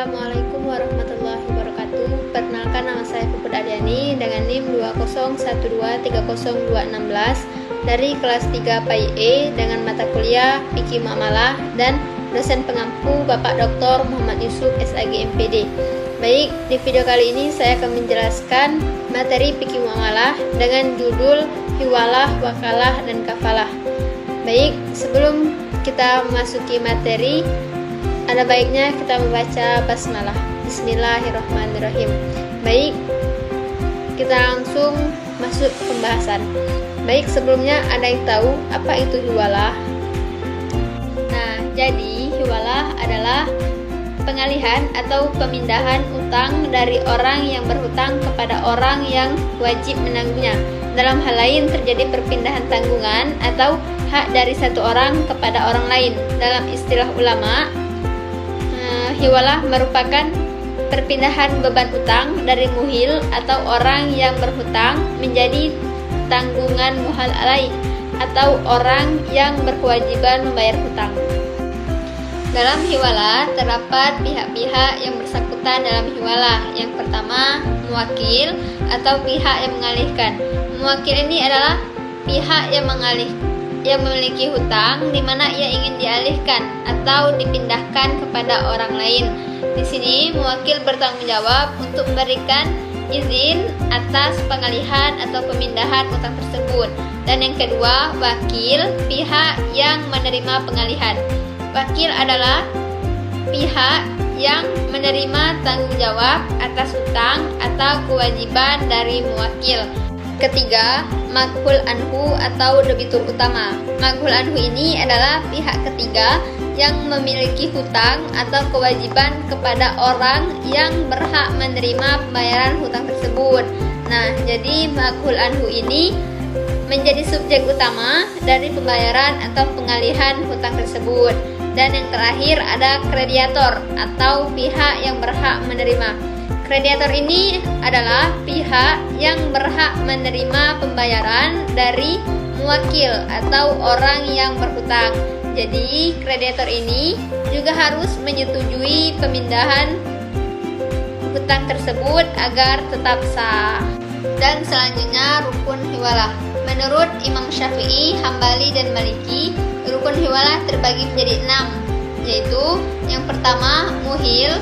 Assalamualaikum warahmatullahi wabarakatuh. Perkenalkan, nama saya Puput Aryani dengan NIM 201230216 dari kelas 3 PAIE dengan mata kuliah Fikih Muamalah dan dosen pengampu Bapak Dr. Muhammad Yusuf SAG MPD. Baik, di video kali ini saya akan menjelaskan materi Fikih Muamalah dengan judul Hiwalah, Wakalah, dan Kafalah. Baik, sebelum kita memasuki materi, ada baiknya kita membaca basmalah. Bismillahirrahmanirrahim. Baik, kita langsung masuk ke pembahasan. Baik, sebelumnya ada yang tahu apa itu hiwalah? Nah, jadi hiwalah adalah pengalihan atau pemindahan utang dari orang yang berhutang kepada orang yang wajib menanggungnya. Dalam hal lain terjadi perpindahan tanggungan atau hak dari satu orang kepada orang lain. Dalam istilah ulama, hiwalah merupakan perpindahan beban utang dari muhil atau orang yang berhutang menjadi tanggungan muhal alai atau orang yang berkewajiban membayar hutang. Dalam hiwalah terdapat pihak-pihak yang bersangkutan dalam hiwalah. Yang pertama, muwakil atau pihak yang mengalihkan. Muwakil ini adalah pihak yang memiliki hutang di mana ia ingin dialihkan atau dipindahkan kepada orang lain. Di sini muwakil bertanggung jawab untuk memberikan izin atas pengalihan atau pemindahan hutang tersebut. Dan yang kedua, wakil, pihak yang menerima pengalihan. Wakil adalah pihak yang menerima tanggung jawab atas hutang atau kewajiban dari muwakil. Ketiga, maghul anhu atau debitur utama. Maghul anhu ini adalah pihak ketiga yang memiliki hutang atau kewajiban kepada orang yang berhak menerima pembayaran hutang tersebut. Nah, jadi maghul anhu ini menjadi subjek utama dari pembayaran atau pengalihan hutang tersebut. Dan yang terakhir ada krediator atau pihak yang berhak menerima. Krediator ini adalah pihak yang berhak menerima pembayaran dari muwakil atau orang yang berhutang. Jadi, krediator ini juga harus menyetujui pemindahan hutang tersebut agar tetap sah. Dan selanjutnya rukun hiwalah. Menurut Imam Syafi'i, Hambali, dan Maliki, rukun hiwalah terbagi menjadi 6, yaitu yang pertama muhil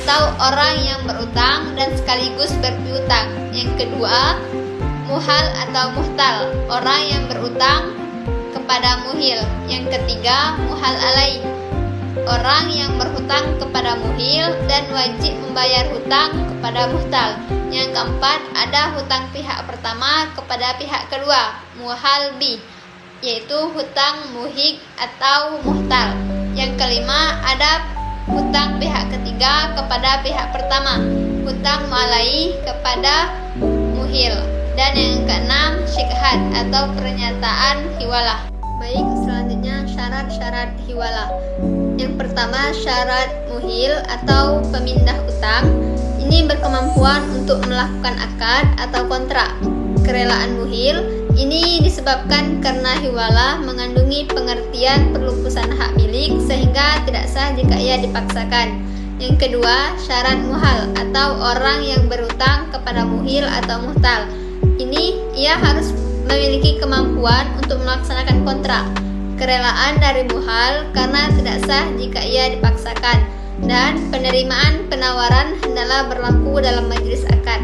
atau orang yang berutang dan sekaligus berpiutang. Yang kedua, muhal atau muhtal, orang yang berutang kepada muhil. Yang ketiga, muhal alai, orang yang berhutang kepada muhil dan wajib membayar hutang kepada muhtal. Yang keempat, ada hutang pihak pertama kepada pihak kedua, muhal bi, yaitu hutang muhik atau muhtal. Yang kelima, ada hutang pihak ketiga kepada pihak pertama, hutang mualai kepada muhil. Dan yang keenam, syikhat atau pernyataan hiwalah. Baik, selanjutnya syarat-syarat hiwalah. Yang pertama, syarat muhil atau pemindah utang. Ini berkemampuan untuk melakukan akad atau kontrak. Kerelaan muhil ini disebabkan karena hiwalah mengandungi pengertian perlupusan hak milik sehingga tidak sah jika ia dipaksakan. Yang kedua, syarat muhal atau orang yang berutang kepada muhil atau muhtal. Ini ia harus memiliki kemampuan untuk melaksanakan kontrak. Kerelaan dari muhal karena tidak sah jika ia dipaksakan. Dan penerimaan penawaran hendaklah berlaku dalam majelis akad.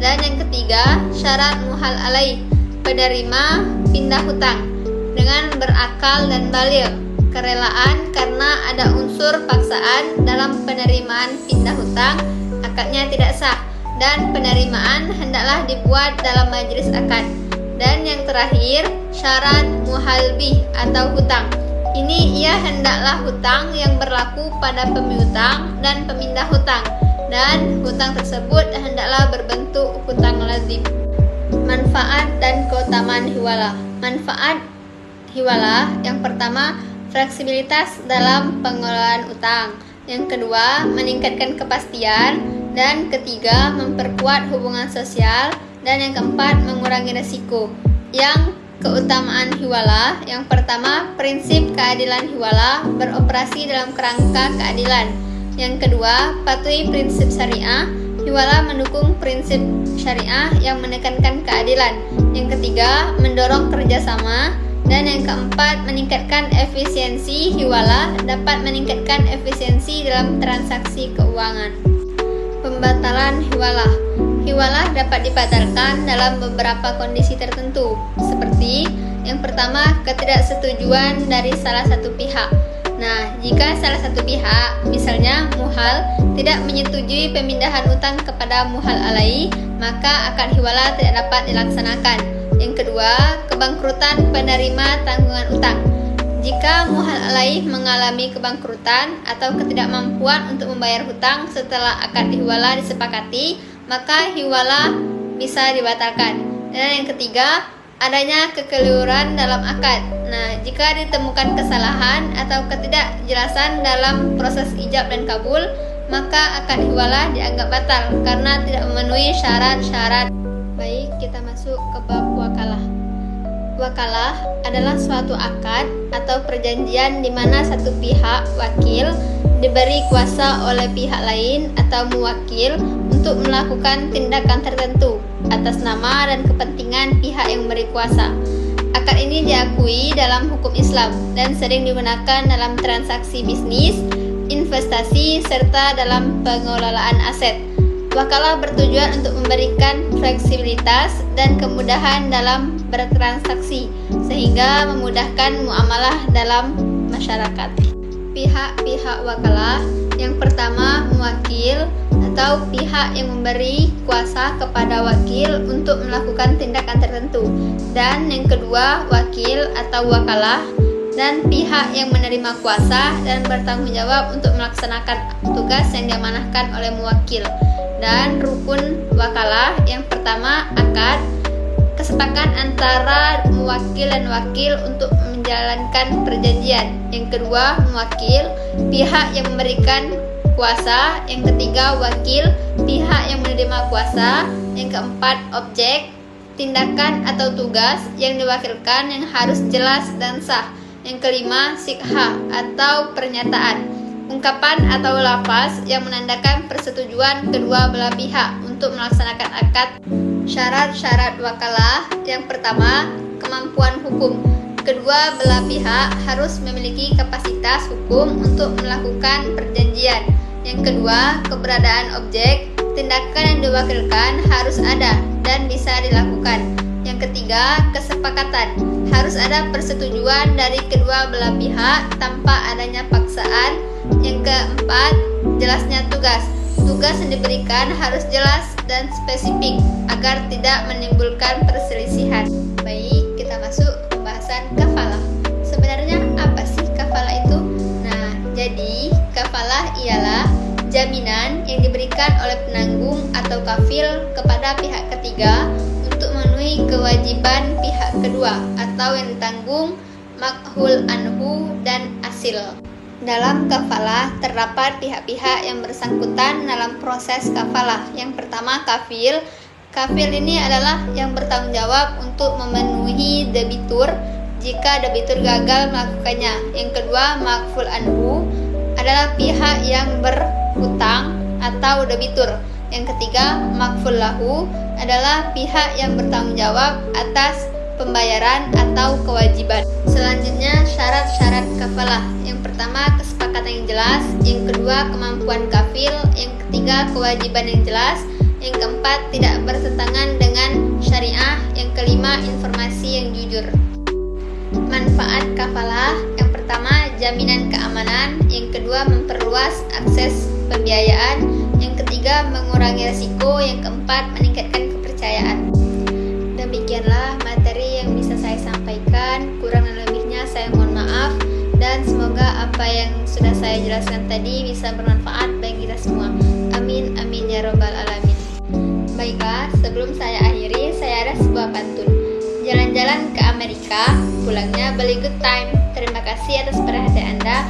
Dan yang ketiga, syarat muhal alai, penerima pindah hutang dengan berakal dan baligh. Kerelaan karena ada unsur paksaan dalam penerimaan pindah hutang, akadnya tidak sah. Dan penerimaan hendaklah dibuat dalam majelis akad. Dan yang terakhir, syarat muhal bih atau hutang. Ini ia hendaklah hutang yang berlaku pada pemiutang dan pemindah hutang, dan hutang tersebut hendaklah berbentuk hutang lazim. Manfaat dan keutamaan hiwalah. Manfaat hiwalah yang pertama, fleksibilitas dalam pengelolaan utang. Yang kedua, meningkatkan kepastian. Dan ketiga, memperkuat hubungan sosial. Dan yang keempat, mengurangi risiko. Yang keutamaan hiwalah, yang pertama, prinsip keadilan hiwalah beroperasi dalam kerangka keadilan. Yang kedua, patuhi prinsip syariah. Hiwala mendukung prinsip syariah yang menekankan keadilan. Yang ketiga, mendorong kerjasama. Dan yang keempat, meningkatkan efisiensi. Hiwala dapat meningkatkan efisiensi dalam transaksi keuangan. Pembatalan hiwala. Hiwala dapat dibatalkan dalam beberapa kondisi tertentu, seperti yang pertama, ketidaksetujuan dari salah satu pihak. Nah, jika salah satu pihak, misalnya muhal, tidak menyetujui pemindahan utang kepada muhal alai, maka akad hiwala tidak dapat dilaksanakan. Yang kedua, kebangkrutan penerima tanggungan utang. Jika muhal alai mengalami kebangkrutan atau ketidakmampuan untuk membayar hutang setelah akad hiwala disepakati, maka hiwala bisa dibatalkan. Dan yang ketiga, adanya kekeliruan dalam akad. Nah, jika ditemukan kesalahan atau ketidakjelasan dalam proses ijab dan kabul, maka akad hiwala dianggap batal karena tidak memenuhi syarat-syarat. Baik, kita masuk ke bab wakalah. Wakalah adalah suatu akad atau perjanjian di mana satu pihak wakil diberi kuasa oleh pihak lain atau muwakil untuk melakukan tindakan tertentu atas nama dan kepentingan pihak yang memberi kuasa. Akad ini diakui dalam hukum Islam dan sering digunakan dalam transaksi bisnis, investasi, serta dalam pengelolaan aset. Wakalah bertujuan untuk memberikan fleksibilitas dan kemudahan dalam bertransaksi, sehingga memudahkan muamalah dalam masyarakat. Pihak-pihak wakalah. Yang pertama, muwakil atau pihak yang memberi kuasa kepada wakil untuk melakukan tindakan tertentu. Dan yang kedua, wakil atau wakalah dan pihak yang menerima kuasa dan bertanggung jawab untuk melaksanakan tugas yang diamanahkan oleh muwakil. Dan rukun wakalah, yang pertama akad, kesepakatan antara muwakil dan wakil untuk menjalankan perjanjian. Yang kedua, muwakil, pihak yang memberikan kuasa. Yang ketiga, wakil, pihak yang menerima kuasa. Yang keempat, objek, tindakan atau tugas yang diwakilkan yang harus jelas dan sah. Yang kelima, sikha atau pernyataan, ungkapan atau lafaz yang menandakan persetujuan kedua belah pihak untuk melaksanakan akad. Syarat-syarat wakalah. Yang pertama, kemampuan hukum. Kedua belah pihak harus memiliki kapasitas hukum untuk melakukan perjanjian. Yang kedua, keberadaan objek. Tindakan yang diwakilkan harus ada dan bisa dilakukan. Yang ketiga, kesepakatan. Harus ada persetujuan dari kedua belah pihak tanpa adanya paksaan. Yang keempat, jelasnya tugas. Tugas yang diberikan harus jelas dan spesifik agar tidak menimbulkan perselisihan. Baik, kita masuk ke pembahasan kafalah. Sebenarnya apa sih kafalah itu? Nah, jadi kafalah ialah jaminan yang diberikan oleh penanggung atau kafil kepada pihak ketiga untuk memenuhi kewajiban pihak kedua atau yang ditanggung, makhul anhu dan asil. Dalam kafalah terdapat pihak-pihak yang bersangkutan dalam proses kafalah. Yang pertama, kafil. Kafil ini adalah yang bertanggung jawab untuk memenuhi debitur jika debitur gagal melakukannya. Yang kedua, makful anhu adalah pihak yang berhutang atau debitur. Yang ketiga, makful lahu adalah pihak yang bertanggung jawab atas pembayaran atau kewajiban. Selanjutnya, syarat-syarat kafalah. Yang pertama, kesepakatan yang jelas. Yang kedua, kemampuan kafil. Yang ketiga, kewajiban yang jelas. Yang keempat, tidak bertentangan dengan syariah. Yang kelima, informasi yang jujur. Manfaat kafalah. Yang pertama, jaminan keamanan. Yang kedua, memperluas akses pembiayaan. Yang ketiga, mengurangi risiko. Yang keempat, meningkatkan kepercayaan. Demikianlah materi yang bisa saya sampaikan. Kurang dan lebihnya saya mohon maaf. Dan semoga apa yang sudah saya jelaskan tadi bisa bermanfaat bagi kita semua. Amin, amin ya robbal alamin. Baiklah, sebelum saya akhiri, saya ada sebuah pantun. Jalan-jalan ke Amerika, pulangnya beli good time. Terima kasih atas perhatian Anda.